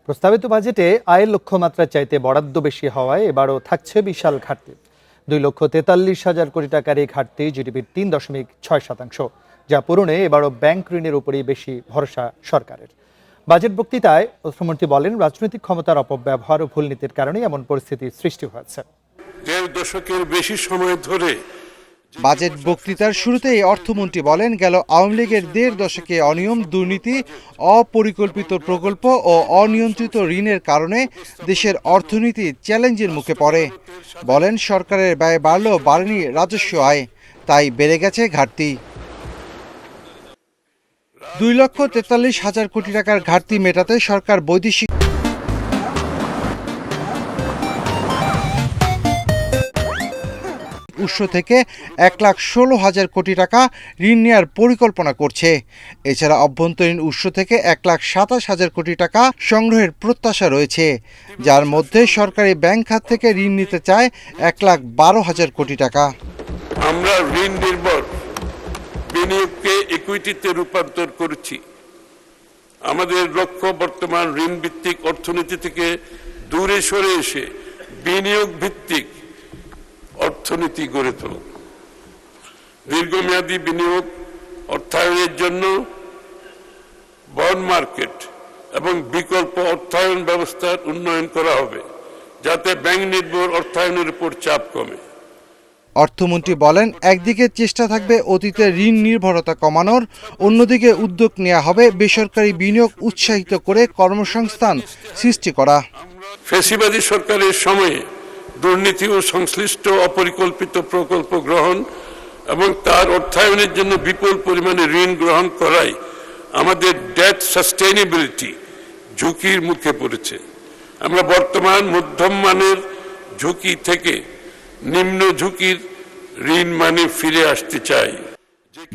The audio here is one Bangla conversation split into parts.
প্রস্তাবিত বাজেটে আয়ের লক্ষ্যমাত্রার চাইতে বরাদ্দ বেশি হওয়ায় এবারও থাকছে বিশাল ঘাটতি। 2,43,000 কোটি টাকার এই ঘাটতি জিডিপির 3.6%, যা পূরণে এবারও ব্যাংক ঋণের উপরই বেশি ভরসা সরকারের। বাজেট বক্তৃতায় অর্থমন্ত্রী বলেন, রাজনৈতিক ক্ষমতার অপব্যবহার ও ভুল নীতির কারণে এমন পরিস্থিতির সৃষ্টি হয়েছে। দেড় দশকের বেশি সময় ধরে বাজেট বক্তৃতার শুরুতেই অর্থমন্ত্রী বলেন, গেল আওয়ামী লীগের দেড় দশকে অনিয়ম, দুর্নীতি, অপরিকল্পিত প্রকল্প ও অনিয়ন্ত্রিত ঋণের কারণে দেশের অর্থনীতি চ্যালেঞ্জের মুখে পড়ে। বলেন, সরকারের ব্যয় বাড়লেও বাড়েনি রাজস্ব আয়, তাই বেড়ে গেছে ঘাটতি। 2,43,000 কোটি টাকার ঘাটতি মেটাতে সরকার বৈদেশিক উৎস থেকে 1,16,000 কোটি টাকা ঋণ নেওয়ার পরিকল্পনা করছে। এছাড়া অভ্যন্তরীণ উৎস থেকে 1,27,000 কোটি টাকা সংগ্রহের প্রত্যাশা রয়েছে, যার মধ্যে সরকারি ব্যাংক খাত থেকে ঋণ নিতে চায় 1,12,000 কোটি টাকা। আমরা ঋণ নির্ভর বিনিয়োগকে ইকুইটিতে রূপান্তর করেছি। আমাদের লক্ষ্য বর্তমান ঋণ ভিত্তিক অর্থনীতি থেকে দূরে সরে এসে বিনিয়োগ ভিত্তিক অর্থনীতি গড়ে তোলা। দীর্ঘমেয়াদী বিনিয়োগ অর্থায়নের জন্য বন্ড মার্কেট এবং বিকল্প অর্থায়ন ব্যবস্থার উন্নয়ন করা হবে, যাতে ব্যাংক নির্ভর অর্থায়নের উপর চাপ কমে। অর্থমন্ত্রী বলেন, একদিকে চেষ্টা থাকবে অতীতের ঋণ নির্ভরতা কমানোর, অন্যদিকে উদ্যোগ নেওয়া হবে বেসরকারি বিনিয়োগ উৎসাহিত করে কর্মসংস্থান সৃষ্টি করা। ফ্যাসিবাদী সরকারের সময়ে দুর্নীতি ও সংশ্লিষ্ট অপরিকল্পিত প্রকল্প গ্রহণ এবং তার অর্থায়নের জন্য বিপুল পরিমাণে ঋণ গ্রহণ করায় আমাদের ডেট সাস্টেইনেবিলিটি ঝুঁকির মুখে পড়েছে। আমরা বর্তমান মধ্যম মানের ঝুঁকি থেকে নিম্ন ঝুঁকির ঋণ মানে ফিরে আসতে চাই।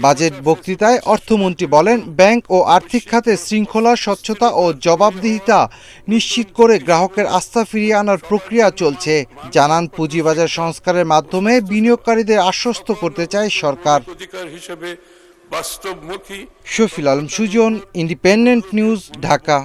বাজেট বক্তৃতায় অর্থমন্ত্রী বলেন, ব্যাংক ও আর্থিক খাতে শৃঙ্খলা, স্বচ্ছতা ও জবাবদিহিতা নিশ্চিত করে গ্রাহকের আস্থা ফিরিয়ে আনার প্রক্রিয়া চলছে। জানান, পুঁজিবাজার সংস্কারের মাধ্যমে বিনিয়োগকারীদের আশ্বস্ত করতে চায় সরকার। হিসেবে বাস্তবমুখী। Shafil Alam Sujan, independent news, Dhaka.